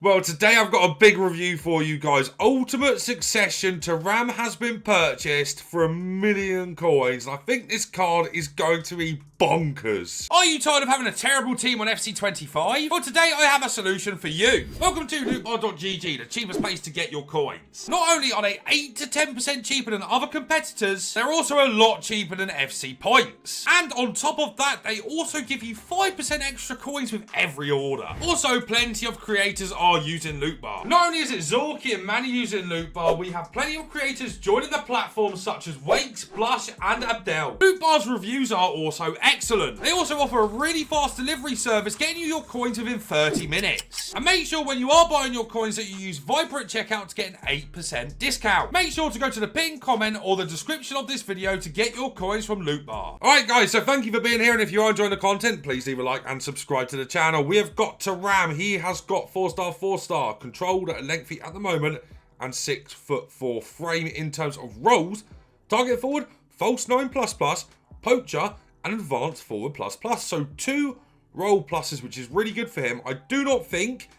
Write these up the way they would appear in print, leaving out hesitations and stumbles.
Well, today I've got a big review for you guys. Ultimate Succession Thuram has been purchased for 1 million coins. And I think this card is going to be bonkers. Are you tired of having a terrible team on FC25? Well, today I have a solution for you. Welcome to lootbar.gg, the cheapest place to get your coins. Not only are they 8 to 10% cheaper than other competitors, they're also a lot cheaper than FC points. And on top of that, they also give you 5% extra coins with every order. Also, plenty of creators are using Lootbar. Not only is it Zorky and Manny using Lootbar, we have plenty of creators joining the platform such as Wakes, Blush and Abdel. Lootbar's reviews are also excellent. They also offer a really fast delivery service, getting you your coins within 30 minutes. And make sure when you are buying your coins that you use Viper at checkout to get an 8% discount. Make sure to go to the pinned comment or the description of this video to get your coins from Lootbar. Alright guys, so thank you for being here, and if you are enjoying the content, please leave a like and subscribe to the channel. We have got Thuram. He has got 4-star, controlled at lengthy at the moment, and 6'4" frame in terms of rolls. Target forward, false 9++, poacher, and advanced forward ++. So 2 roll pluses, which is really good for him. I do not think,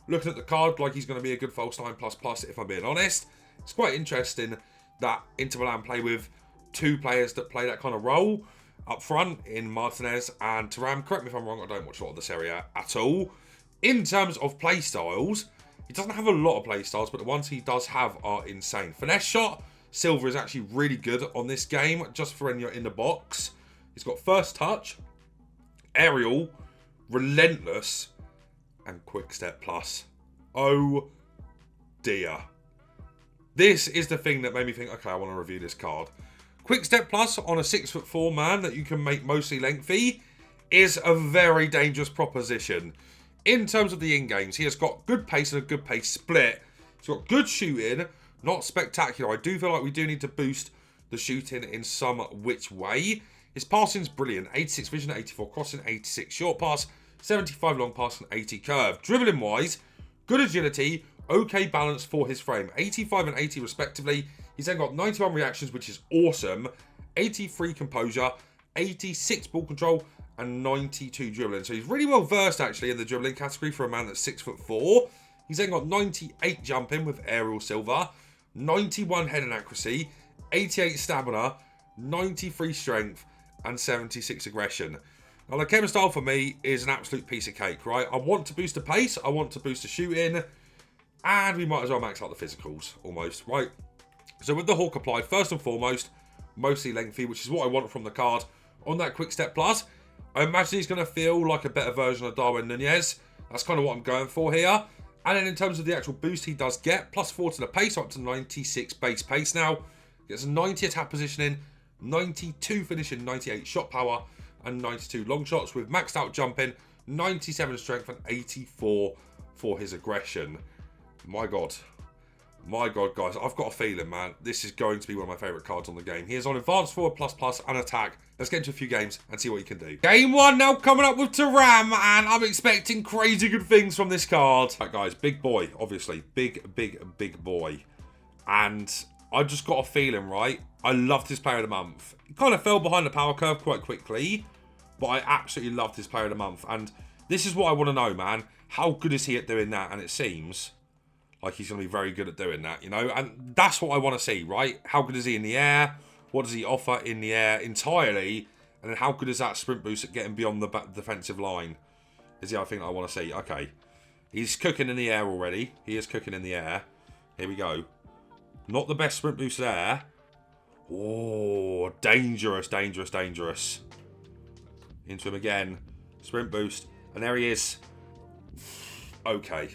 looking at the card, like he's going to be a good false 9++, if I'm being honest. It's quite interesting that Inter Milan play with 2 players that play that kind of role up front in Martinez and Thuram. Correct me if I'm wrong, I don't watch a lot of this area at all. In terms of play styles, he doesn't have a lot of play styles, but the ones he does have are insane. Finesse shot, silver is actually really good on this game, just for when you're in the box. He's got first touch, aerial, relentless, and quick step plus. Oh dear. This is the thing that made me think, okay, I want to review this card. Quick step plus on a 6'4" man that you can make mostly lengthy is a very dangerous proposition. In terms of the in-games, he has got good pace and a good pace split. He's got good shooting, not spectacular. I do feel like we do need to boost the shooting in some which way. His passing's brilliant. 86 vision, 84 crossing, 86 short pass, 75 long pass, and 80 curve. Dribbling-wise, good agility, okay balance for his frame. 85 and 80 respectively. He's then got 91 reactions, which is awesome. 83 composure, 86 ball control, and 92 dribbling. So he's really well versed actually in the dribbling category for a man that's 6'4". He's then got 98 jumping with aerial silver, 91 head and accuracy, 88 stamina, 93 strength, and 76 aggression. Now the chem style for me is an absolute piece of cake, right? I want to boost the pace, I want to boost the shooting, and we might as well max out the physicals almost, right? So with the Hawk applied, first and foremost, mostly lengthy, which is what I want from the card. On that quick step plus, I imagine he's going to feel like a better version of Darwin Nunez. That's kind of what I'm going for here. And then in terms of the actual boost he does get, +4 to the pace, up to 96 base pace now. Gets a 90 attack positioning, 92 finishing, 98 shot power, and 92 long shots with maxed out jumping, 97 strength, and 84 for his aggression. My God. My God, guys, I've got a feeling, man, this is going to be one of my favourite cards on the game. He is on advanced forward ++ and attack. Let's get into a few games and see what he can do. Game 1 now coming up with Thuram, and I'm expecting crazy good things from this card. Right, guys, big boy, obviously. Big boy. And I just got a feeling, right? I loved his player of the month. He kind of fell behind the power curve quite quickly, but I absolutely loved his player of the month. And this is what I want to know, man. How good is he at doing that? And it seems like he's going to be very good at doing that, you know? And that's what I want to see, right? How good is he in the air? What does he offer in the air entirely? And then how good is that sprint boost at getting beyond the defensive line? Is the other thing I want to see. Okay. He's cooking in the air already. He is cooking in the air. Here we go. Not the best sprint boost there. Oh, dangerous. Into him again. Sprint boost. And there he is. Okay.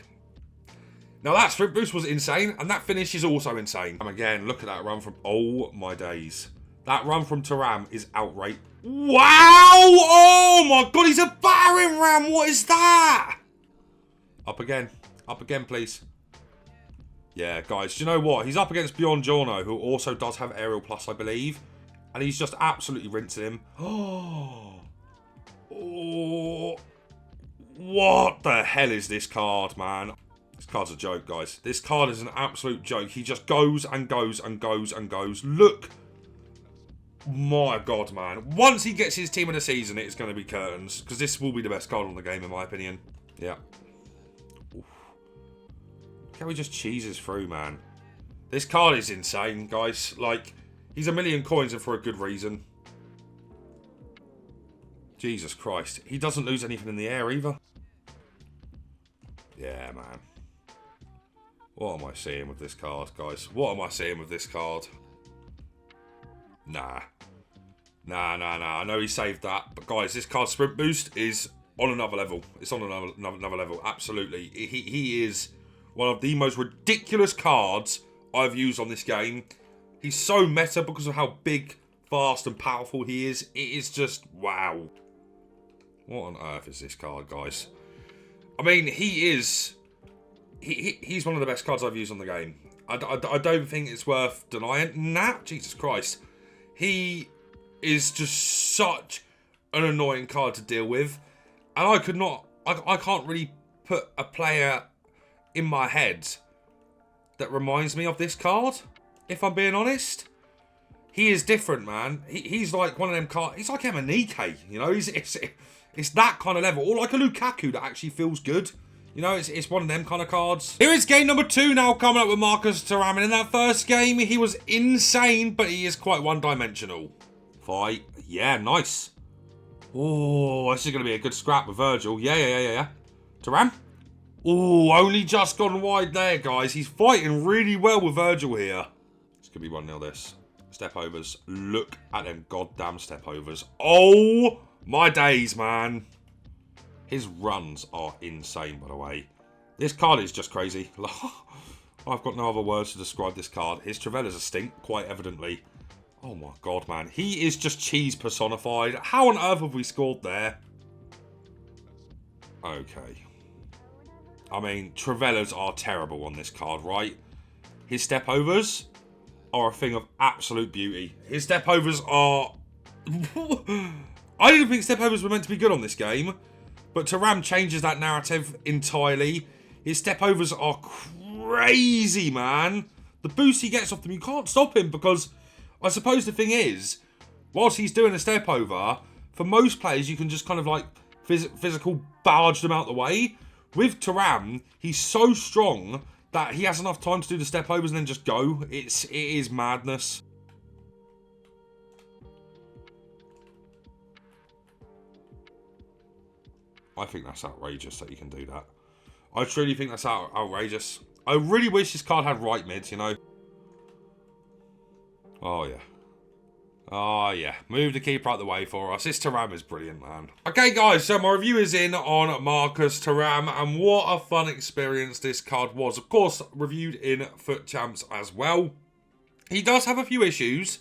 Now that sprint boost was insane, and that finish is also insane. And again, look at that run from... Oh my days. That run from Thuram is outright. Wow! Oh my God, he's a battering ram. What is that? Up again, please. Yeah, guys, do you know what? He's up against Beyond Giorno, who also does have aerial plus, I believe. And he's just absolutely rinsing him. Oh. What the hell is this card, man? This card's a joke, guys. This card is an absolute joke. He just goes and goes and goes and goes. Look. My God, man. Once he gets his team of the season, it's going to be curtains. Because this will be the best card on the game, in my opinion. Yeah. Oof. how he just cheeses through, man. This card is insane, guys. Like, he's a million coins and for a good reason. Jesus Christ. He doesn't lose anything in the air either. Yeah, man. What am I seeing with this card, guys? What am I seeing with this card? Nah. Nah. I know he saved that. But, guys, this card's sprint boost is on another level. It's on another level. Absolutely. He is one of the most ridiculous cards I've used on this game. He's so meta because of how big, fast, and powerful he is. It is just, wow. What on earth is this card, guys? I mean, he's one of the best cards I've used on the game. I don't think it's worth denying. Nah, Jesus Christ. He is just such an annoying card to deal with. And I can't really put a player in my head that reminds me of this card, if I'm being honest. He is different, man. He's like one of them cards. He's like Emanike, you know. It's that kind of level. Or like a Lukaku that actually feels good. You know, it's one of them kind of cards. Here is game number 2 now coming up with Marcus Thuram. And in that first game, he was insane, but he is quite one-dimensional. Fight. Yeah, nice. Oh, this is going to be a good scrap with Virgil. Yeah. Thuram. Oh, only just gone wide there, guys. He's fighting really well with Virgil here. It's going to be 1-0 this. Step overs. Look at them goddamn step overs. Oh, my days, man. His runs are insane, by the way. This card is just crazy. I've got no other words to describe this card. His Traveller's a stink, quite evidently. Oh my god, man. He is just cheese personified. How on earth have we scored there? Okay. I mean, Travellas are terrible on this card, right? His step overs are a thing of absolute beauty. His step overs are... I didn't think step overs were meant to be good on this game. But Thuram changes that narrative entirely. His step overs are crazy, man. The boost he gets off them, you can't stop him because I suppose the thing is, whilst he's doing a step over, for most players you can just kind of like physical barge them out the way. With Thuram, he's so strong that he has enough time to do the step overs and then just go. It is madness. I think that's outrageous that you can do that. I truly think that's outrageous. I really wish this card had right mids, you know. Oh, yeah. Oh, yeah. Move the keeper out the way for us. This Thuram is brilliant, man. Okay, guys. So, my review is in on Marcus Thuram. And what a fun experience this card was. Of course, reviewed in Foot Champs as well. He does have a few issues,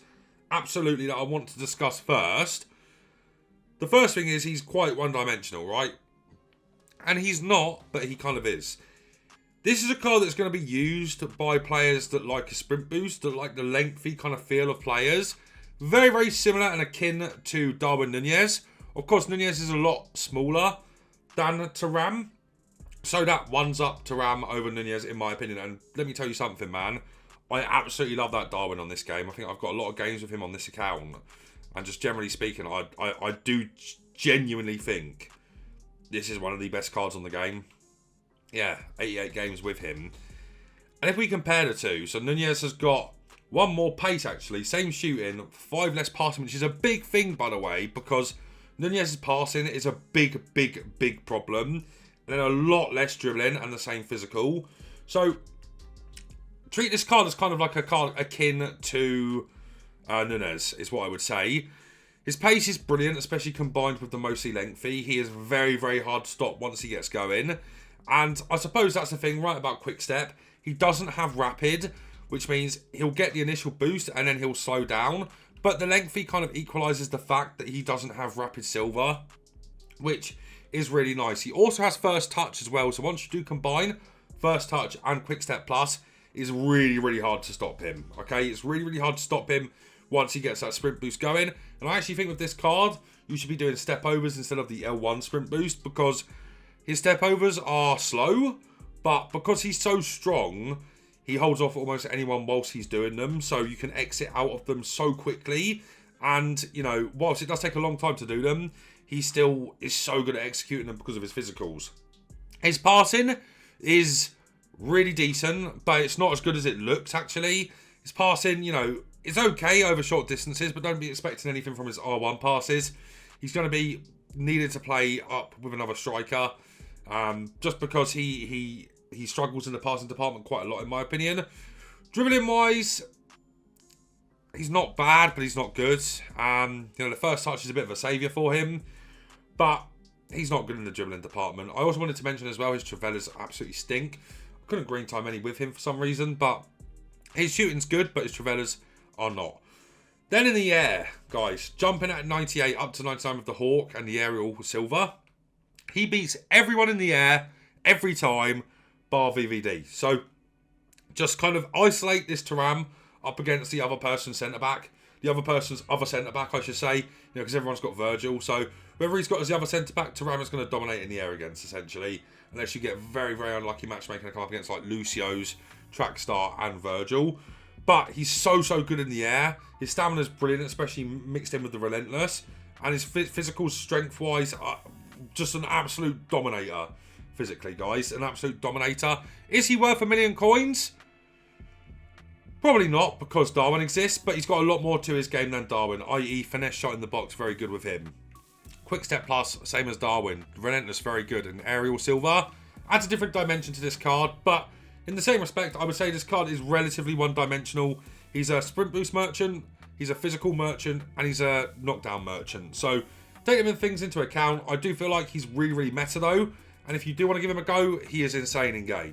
absolutely, that I want to discuss first. The first thing is he's quite one-dimensional, right? And he's not, but he kind of is. This is a card that's going to be used by players that like a sprint boost, that like the lengthy kind of feel of players. Very, very similar and akin to Darwin Nunez. Of course, Nunez is a lot smaller than Thuram. So that one's up Thuram over Nunez, in my opinion. And let me tell you something, man. I absolutely love that Darwin on this game. I think I've got a lot of games with him on this account. And just generally speaking, I do genuinely think this is one of the best cards on the game. Yeah, 88 games with him. And if we compare the two, so Nunez has got 1 more pace, actually. Same shooting, 5 less passing, which is a big thing, by the way, because Nunez's passing is a big problem. And then a lot less dribbling and the same physical. So, treat this card as kind of like a card akin to Nunez, is what I would say. His pace is brilliant, especially combined with the mostly lengthy. He is very, very hard to stop once he gets going. And I suppose that's the thing right about quick step. He doesn't have rapid, which means he'll get the initial boost and then he'll slow down. But the lengthy kind of equalises the fact that he doesn't have rapid silver, which is really nice. He also has first touch as well. So once you do combine first touch and quick step plus, it's really, really hard to stop him. Okay, it's really, really hard to stop him once he gets that sprint boost going. And I actually think with this card, you should be doing step overs instead of the L1 sprint boost, because his step overs are slow, but because he's so strong, he holds off almost anyone whilst he's doing them, so you can exit out of them so quickly. And, you know, whilst it does take a long time to do them, he still is so good at executing them because of his physicals. His passing is really decent, but it's not as good as it looks, actually. His passing, you know, is okay over short distances, but don't be expecting anything from his R1 passes. He's going to be needed to play up with another striker, just because he struggles in the passing department quite a lot, in my opinion. Dribbling-wise, he's not bad, but he's not good. You know, the first touch is a bit of a saviour for him, but he's not good in the dribbling department. I also wanted to mention as well, his Travellas absolutely stink. I couldn't green time any with him for some reason, but his shooting's good, but his Travellas are not. Then in the air, guys, jumping at 98 up to 99 with the Hawk and the aerial silver. He beats everyone in the air every time, bar VVD. So just kind of isolate this Thuram up against the other person's centre-back. The other person's other centre-back, I should say. You know, because everyone's got Virgil. So whoever he's got as the other centre-back, Thuram is going to dominate in the air against, essentially. Unless you get very, very unlucky matchmaking to come up against like Lucio's, Trackstar and Virgil. But he's so good in the air. His stamina's brilliant, especially mixed in with the relentless. And his physical strength-wise, just an absolute dominator. Physically, guys. An absolute dominator. Is he worth 1 million coins? Probably not, because Darwin exists. But he's got a lot more to his game than Darwin. I.e. finesse shot in the box, very good with him. Quick step plus, same as Darwin. Relentless, very good. And aerial silver adds a different dimension to this card. But in the same respect, I would say this card is relatively one-dimensional. He's a sprint boost merchant, he's a physical merchant, and he's a knockdown merchant. So, taking things into account, I do feel like he's really, really meta though. And if you do want to give him a go, he is insane in game.